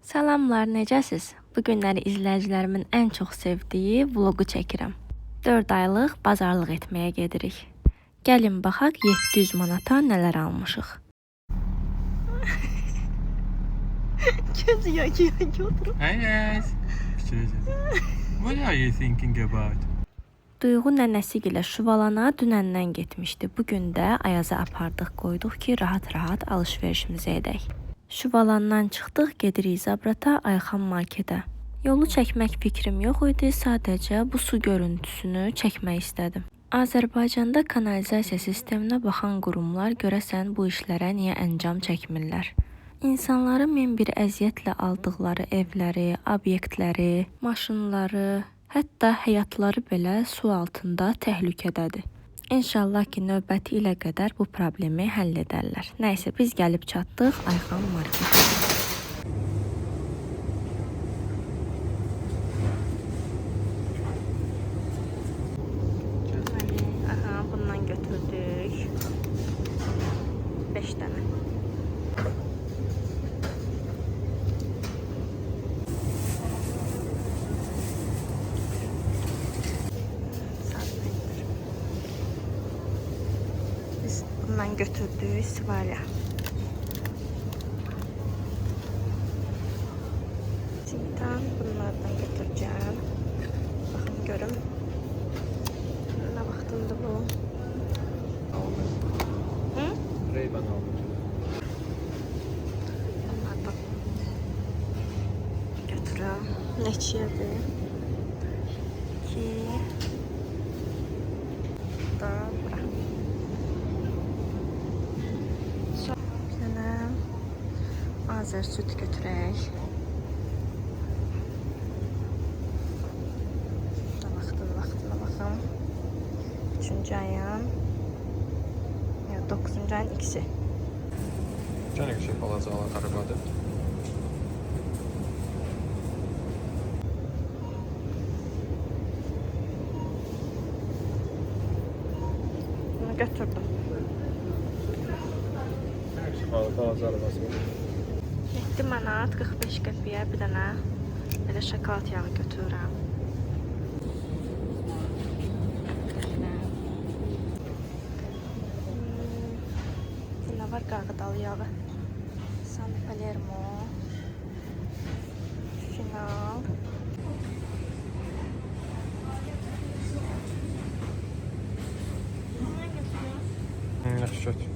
Salamlar, necəsiz? Bu günləri izləyicilərimin ən çox sevdiyi vlogu çəkirəm. 4 aylıq bazarlıq etməyə gedirik. Gəlin baxaq 700 manata nələr almışıq. Gözü yaki oturup. Hey guys. What are you thinking about? Duyğu nənəsi ilə Şuvalana dünəndən getmişdi. Bu gün də Ayaza apardıq, qoyduq ki, rahat-rahat alış-verişimizi edək. Şuvalandan çıxdıq, gedirik Zabrata, Ayxan marketə. Yolu çəkmək fikrim yox idi, sadəcə bu su görüntüsünü çəkmək istədim. Azərbaycanda kanalizasiya sisteminə baxan qurumlar görəsən bu işlərə niyə əncam çəkmirlər? İnsanları min bir əziyyətlə aldıqları evləri, obyektləri, maşınları, hətta həyatları belə su altında təhlükədədir. İnşallah ki, növbəti ilə qədər bu problemi həll edərlər. Nəysə, biz gəlib çatdıq Ayxan marketə. Aha, bundan götürdük 5 dənə. Biz bundan götürdük Svalya. Cidden bunlardan götüreceğim. Bakın görün. Ne vaxtındı bu? Hı? Ray-Ban aldım. Bunlardan götürəm. Neçədir? 2 da bura. Bir dənə Azər süt götürək. Vaxtına baxın. 3-cü ayın, 9-cu ayın ikisi. Canım şey alacaqlar arabada. Bunu götürdüm. Alacaq arabası. 7 manat 45 qəpiyə bir dənə belə şokolad yağı götürürəm. Nə var qarğıdalı yağı? San Palermo. Final. Yaxşı götür.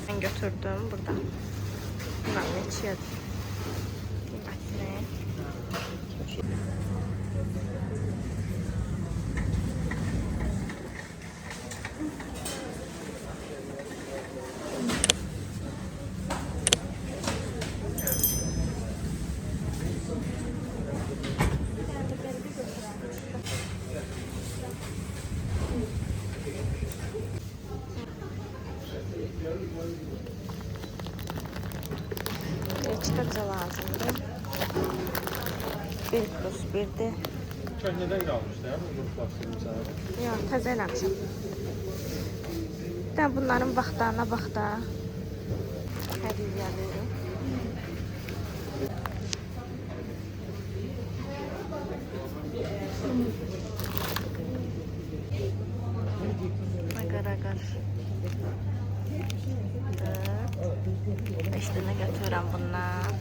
Ben götürdüm buradan. Bunlar neçədir? Qiymətini. Reçetə lazımdır. 1 plus 1'dir. Köhnədən qalmışdı ya bu plastik məsələ. Yox, təzə eləmişəm. Bir də bunların vaxtlarına bax da. Hədiyyəli. Agar. 5 dənə götürürəm bundan.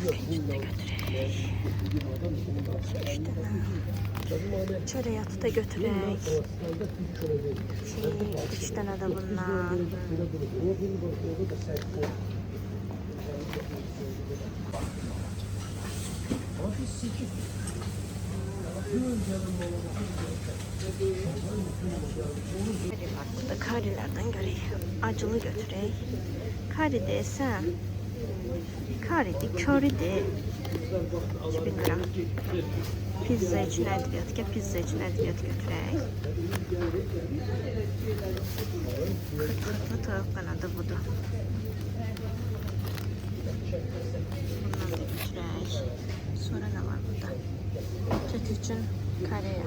İkinci götürək. 3 dənə. Çörək atı da götürək. 3 dənə də bundan. Burada karilerden göreyim. Acılı götüreyim. Kari desem. Kari de, köri de. Hiç bilmirəm. Pizza üçün ədviyyat, gəl pizza üçün ədviyyat götürək. Xırtxırtlı toyuq qanadı budur. Bundan da götürək. Sonra nə var burada? Kek üçün Koreya.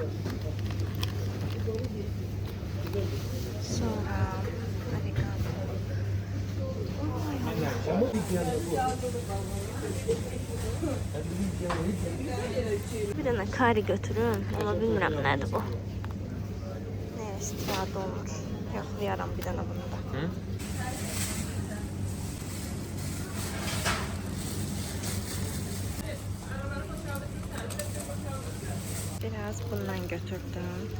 Sonra oregano. Ay Allah. Bir dənə kari götürün. Amma bilmirəm nədir bu. Nəyə istifadə olunur? Yoxlayaram bir dənə bunu da. Hı? Biraz bundan götürdüm.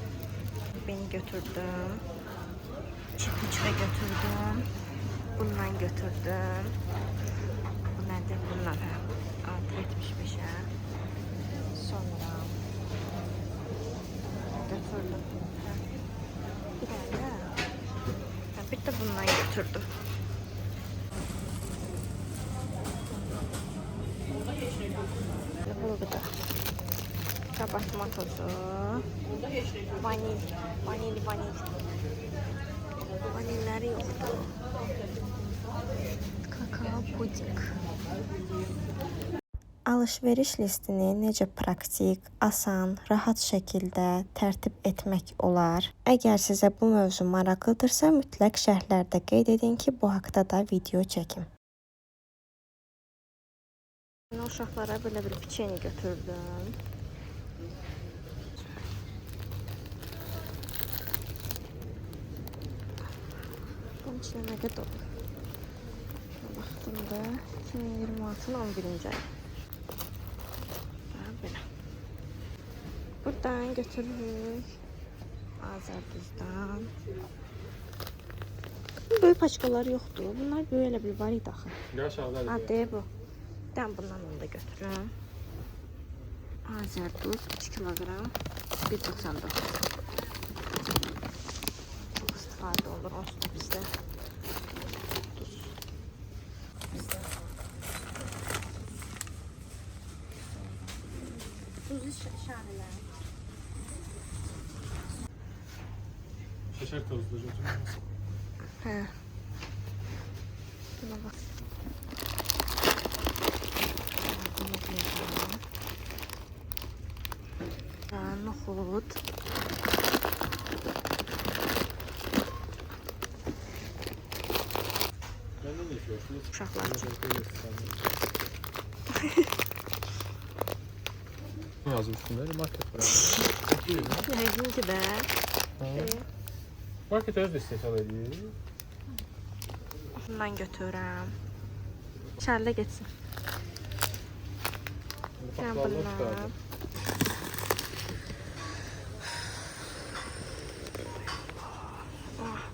Beni götürdüm. Çipiçve götürdüm. Bundan götürdüm. Bu nedir? Bundan 6.75'e. Sonra götürdüm. Bir tane. Bir de bundan götürdüm. Burada kabartma tozu, vanil. Vanilleri yoktu. Kakao puding. Alış-veriş listini necə praktik, asan, rahat şəkildə tərtib etmək olar? Əgər sizə bu mövzu maraqlıdırsa, mütləq şərhlərdə qeyd edin ki, bu haqda da video çəkim. Uşaqlara belə bir piçeni götürdüm. Bunun içine nə qədər olur? Baxdımda 2026-nın 11-ci ayı. Belə. Buradan götürürük. Azərbaycan. Böyle paçkalar yoxdur. Bunlar böyle bir var idi axı. Aşağıda. Hadi bu. Ben bundan onu da götürürüm. Azerduz 3 kilogram 1.99. Çok istifadə olur onsuz da bizdə. Tuz işarələr. Şeker tozları. He. Buna bak. Nohut. Uşaqlar üçün. Ne yazmış üstünde? Market var. Yəqin ki də. Market öz istehsal ediyor. Bundan götürürəm. Şərlə getsin. Sən bundan.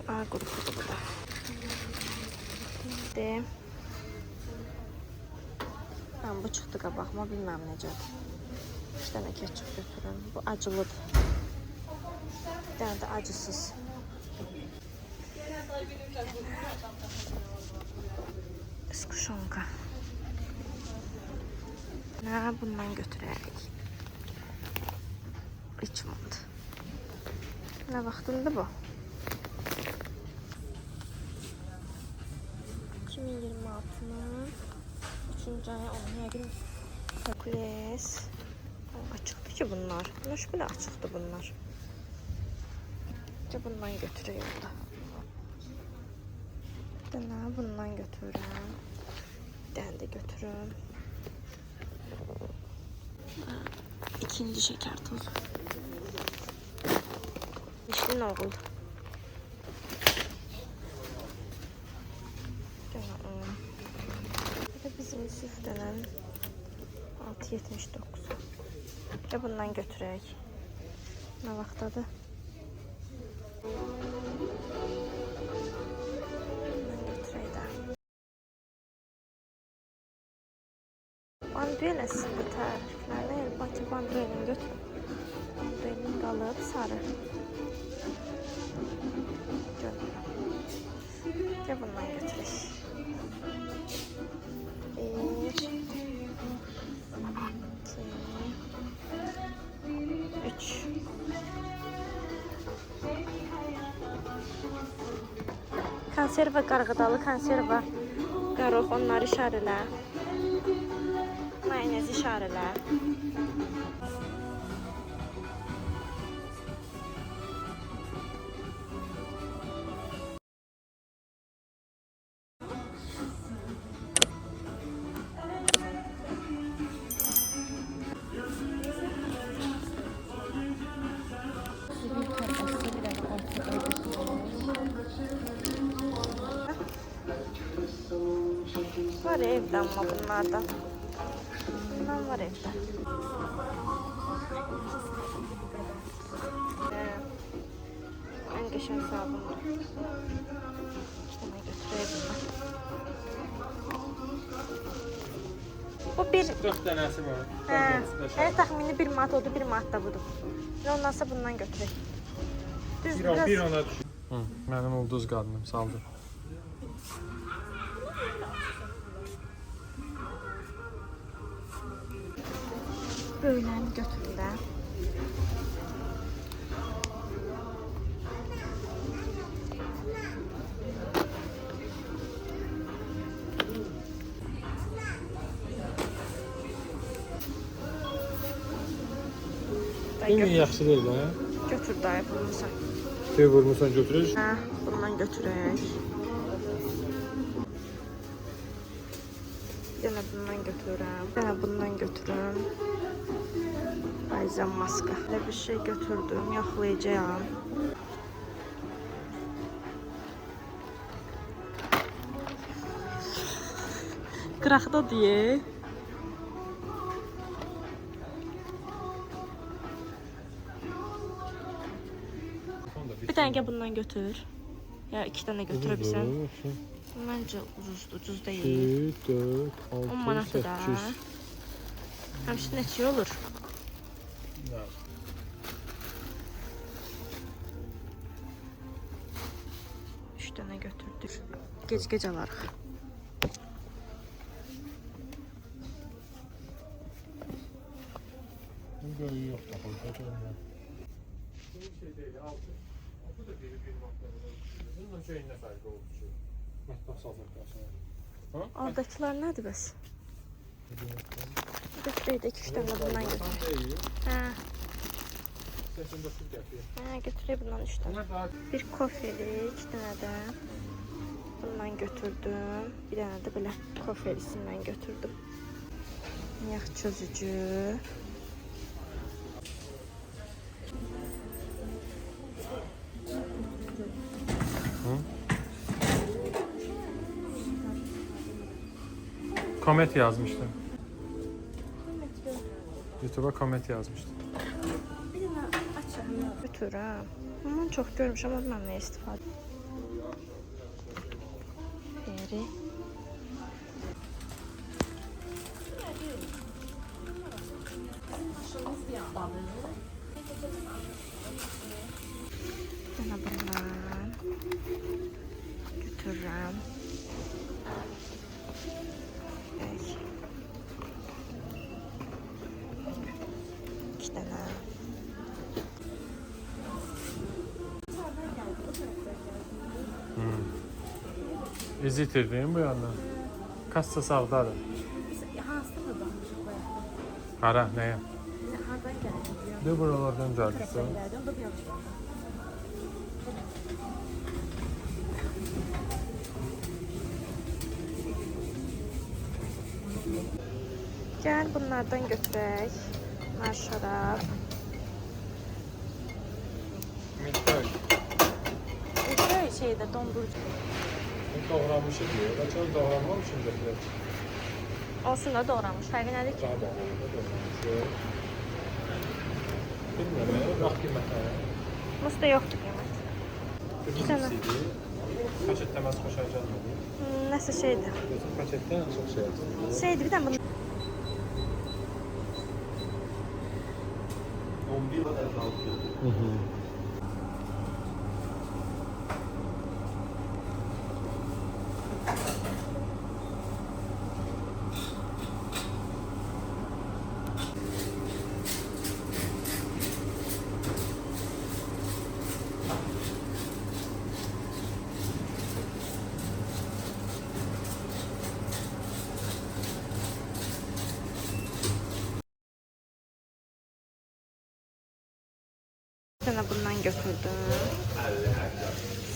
Ağ qrupudur bu da. Şimdi ben bu çıxdı qabağıma, bilməm necədir. 3 dənə ketçup götürürüm. Bu acılıdır. Bir dənə də acısız. Iskuşonka. Nə bundan götürək. Richmond. Nə vaxtındır bu? 2026'nın 3. ayı onun yəqin Hercules. Açıqdır ki bunlar. Bunlar belə açıqdır bunlar. Bundan götürüyorum da. Bir dənə bundan götürürəm. Bir dənə də götürürüm. İkinci şeker tozu. İşli noğul. Bizim süfrənin 6.79. Və bundan götürək. Nə vaxtadır? Bundan götürək də. Banduel əslində təriflərlə Elbaki banduelini götürün. Banduelin qalıb sarı. Görürəm. Və bundan götürək. 1, 2, Konserva qarğıdalı, konserva qarıq, onları işarələ. Mayonez işarələ. Var evdə amma bunlardan. Bundan var evdə. En qəşəng sabundur. İşte mən götürəyim bundan. Bu bir... 4 dənəsi var. Yəni təxmini 1 manat odur, 1 manat da budur. Və ondansa bundan götürək. Düz biraz... Bir ona düşür. Mənim ulduz qadınım saldı. Böyləni götürün də. Ümumi yaxşı deyil ha. Götür dayı vurmuşsan. Şey vurmuşsan götürür. Hə, bundan götürək. Bir dənə bundan götürürəm. Bir dənə bundan götürürüm. Bayzan maska. Belə bir şey götürdüm, yoxlayacağam. Qıraqda deyə. Bir dənə bundan götür. Ya 2 dənə götürə bilsən. Məncə ucuz deyil. 4, 6, 10 manatı da. Həmişə neçə olur? Üç dənə götürdük. Gec alarıq. Yok da koyacağım. Şey değil, altı. Bu da bir matlarında. Bunun şeyin ne farkı oldu ki? Matlar saldıktan sonra. Oradakiler nədir bəs? Götürək də 2-3 dənə bundan götürək. Hə. Sesini de siz gətirin. Hə, götürək bundan 3 dənə. Bir kofelik, 2 dənə də bundan götürdüm. Bir dənə də belə kofelisindən götürdüm. Yağ çözücü. Komet yazmıştım. YouTube'a komet yazmıştım. Bir dənə açaq. Götürəm. Bundan çox görmüşəm, amma mən nə istifadə. Beri. Dənə bundan götürürəm. İki dənə. İz itirdin bu yandan. Kassa sağdadır. Hansıda mı baxmışıq bayaq? Hara, nəyə? Hardan gəldik? De buralardan gəldik. Gəldim, bu yaxşı. Gəl bunlardan götürək. Bunlar şarab. Milföy. Milföy şeydə dondurucu. Doğranmış ediyor. Kaçan doğranmamışım da. Olsun da doğramış. Fərqi nədir ki? Daha doğranmış. Bilmem, bax qiymətə. Musda yoxdur qiymət. Birincisi, paçetdə məs xoşayacaqdır. Nəsə şeydir. Paçetdən çox şey yazır. Şeydir, bir dənə bunu. 11 var 56. dənə bundan götürdüm.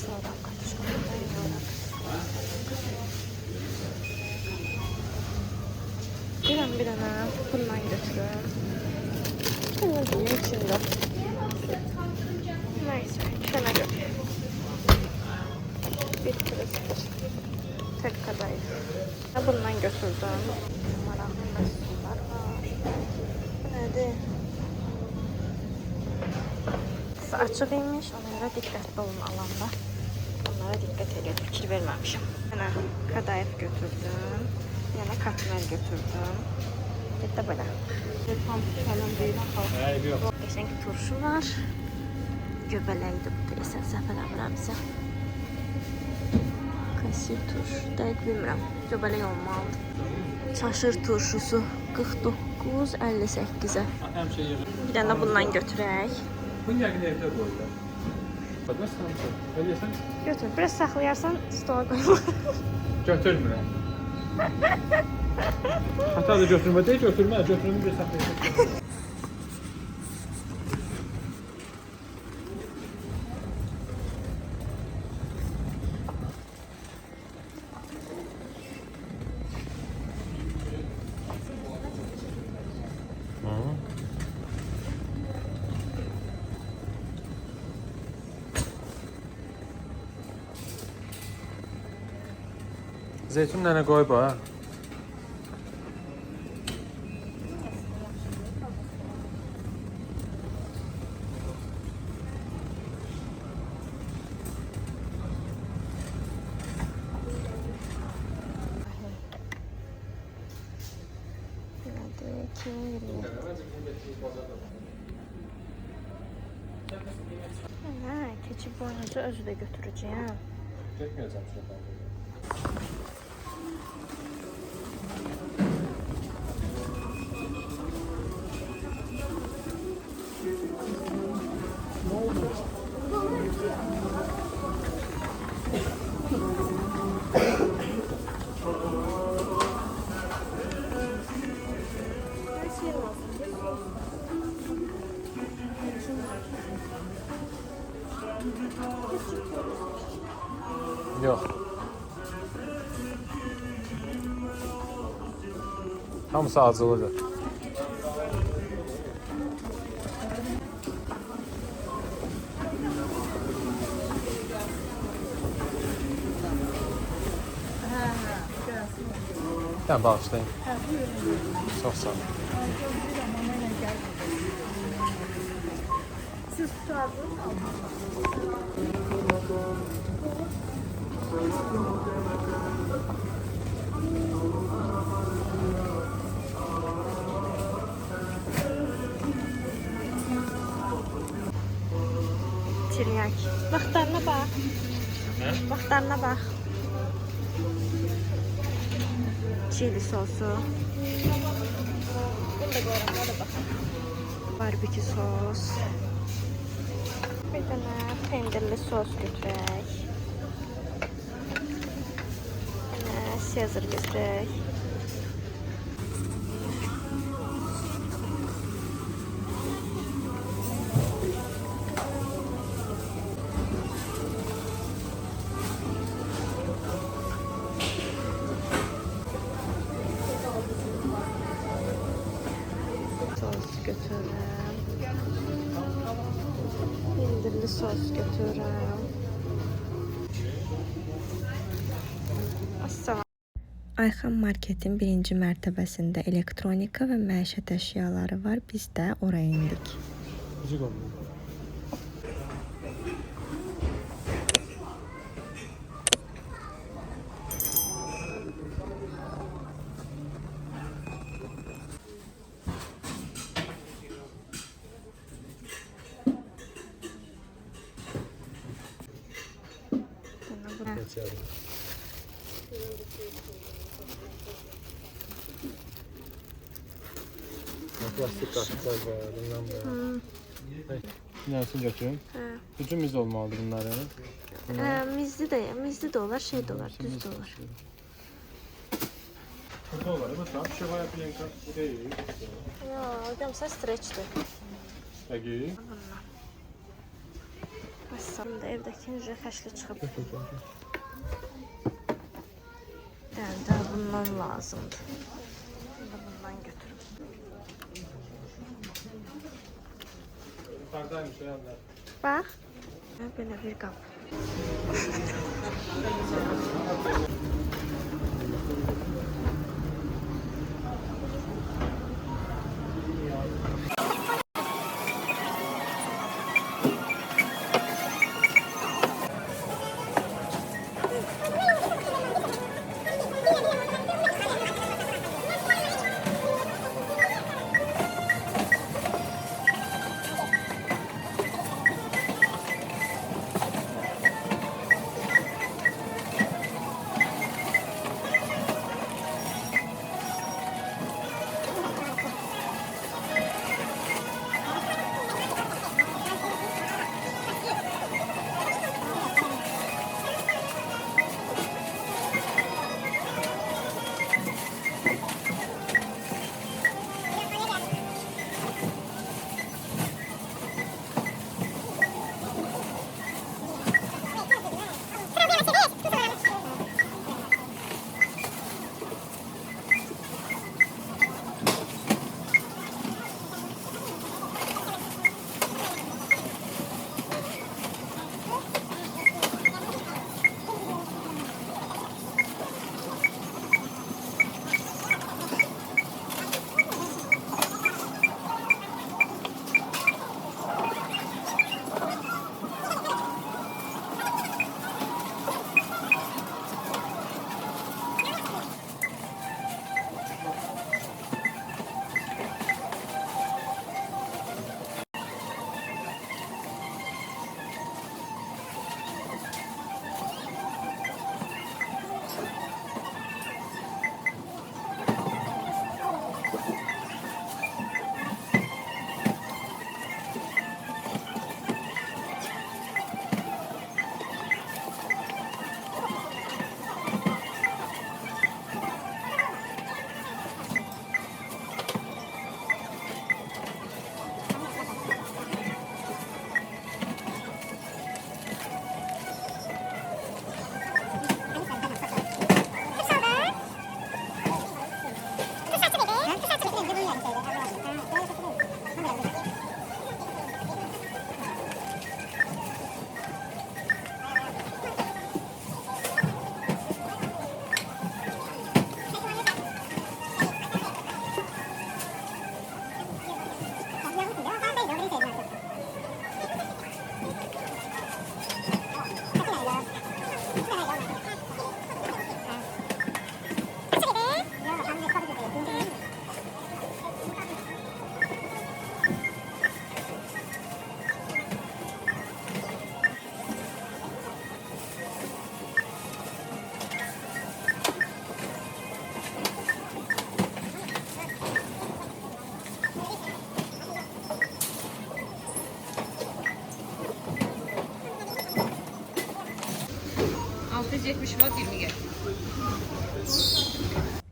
Sonra katışkandan yoğurak. Bir dənə bundan götürüm. Bunu diyeyim içində. Neyse, şuna götür. Bir kırıktır. Tek kadayıf. Bundan götürdüm. Maraqlı məhsullar var. Bu nədir? Açıq imiş, ona görə diqqətli olun alanda. Onlara diqqət edin, fikir verməmişim. Yenə kadayıf götürdüm. Yenə katmer götürdüm. Bir də belə. Tam falan deyil. Hayır yok. Qəşəng turşu var. Göbələkdir bu deyəsən, səhv eləmirəmsə. Kasir turşu, dəqiq bilmirəm. Göbələk olmalıdır. Çaşır turşusu 49.58-ə. Hem şey yığır. Bir dənə bundan götürək. Bunu yakın evde koyuyorlar. Bak nasıl tanışın? Öyle yesen Götür. Biraz saxlayarsan stola qoyma. götürmürəm. Hatta da götürmə deyil, götürmə. Götürümü bir saxlayacaq. Zeytinlərini qoy bax. Nədir? 2020. Hə, keçib boyunca özü də götürəcəyəm. Çəkməyəcəm şuradan. Yok. Hamısı acılıdır. Ben bağışlayayım. Çok sağ olun. Siz tutardınız mı? Tiryak. Vaxtlarına bax. Nə? Vaxtlarına bax. Çili sosu. Bunu da qoyuram, da baxın. Barbekü sos. Bir dənə pendirli sos götürək. Bir dənə Caesar götürək. Sos götürürüm. Pendirli sos götürürüm. Assalam. Ayxan Marketin birinci mərtəbəsində elektronika və məişət əşyaları var. Biz də oraya indik. Küçük oldu. Geçelim. Plastik kaşıklar var, bundan var. Neresini götürün? Gücümüz olmalıdır bunlar yani. Mizli de olar, şey de olar, düz de olar. Bu da var ama tam şevaya piyanka bu değil. Ya, hocam sen streçti. Peki. Şimdi evdeki necə xəşli çıxıb. Yəni də bundan lazımdır. Şimdi bundan götürüb. Yukarıdaymış yanlar. Bax. Belə bir qap.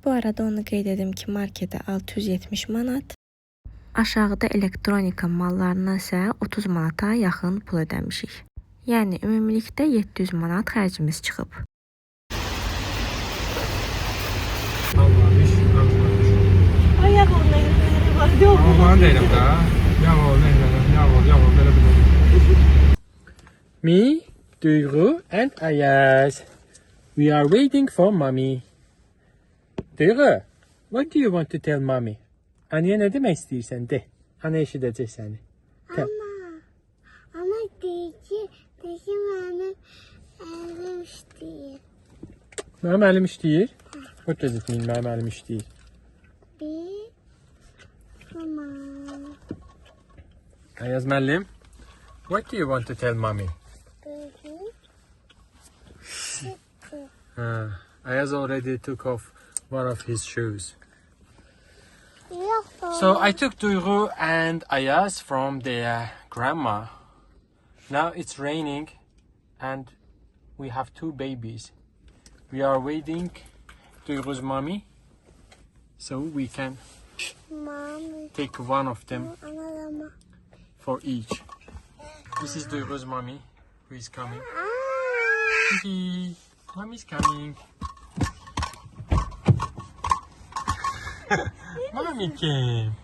Bu arada onu qeyd edim ki, marketə 670 manat, aşağıda elektronika mallarına isə 30 manata yaxın pul ödəmişik. Yəni ümumilikdə 700 manat xərcimiz çıxıb. Ayağım neyləri var, yox. Aman deyirəm də. Yavol, yavol, belə belə. Me, Duygu and Ayaz. We are waiting for mommy. Duygu, what do you want to tell mommy? Anneye ne demek istəyirsən? De. Ana eşidəcək səni. Ama deyəcək mənim əlim işləyir. Mənim əlim işləyir. What does it mean, mənim əlim işləyir? Tamam. Ayaz müəllim, what do you want to tell mommy? Ayaz already took off one of his shoes. So I took Duygu and Ayaz from their grandma. Now it's raining and we have two babies. We are waiting Duygu's mommy so we can Mommy. take one of them Analama. for each. This is Duygu's mommy. who is coming. Kiki, mommy's coming. Mommy came.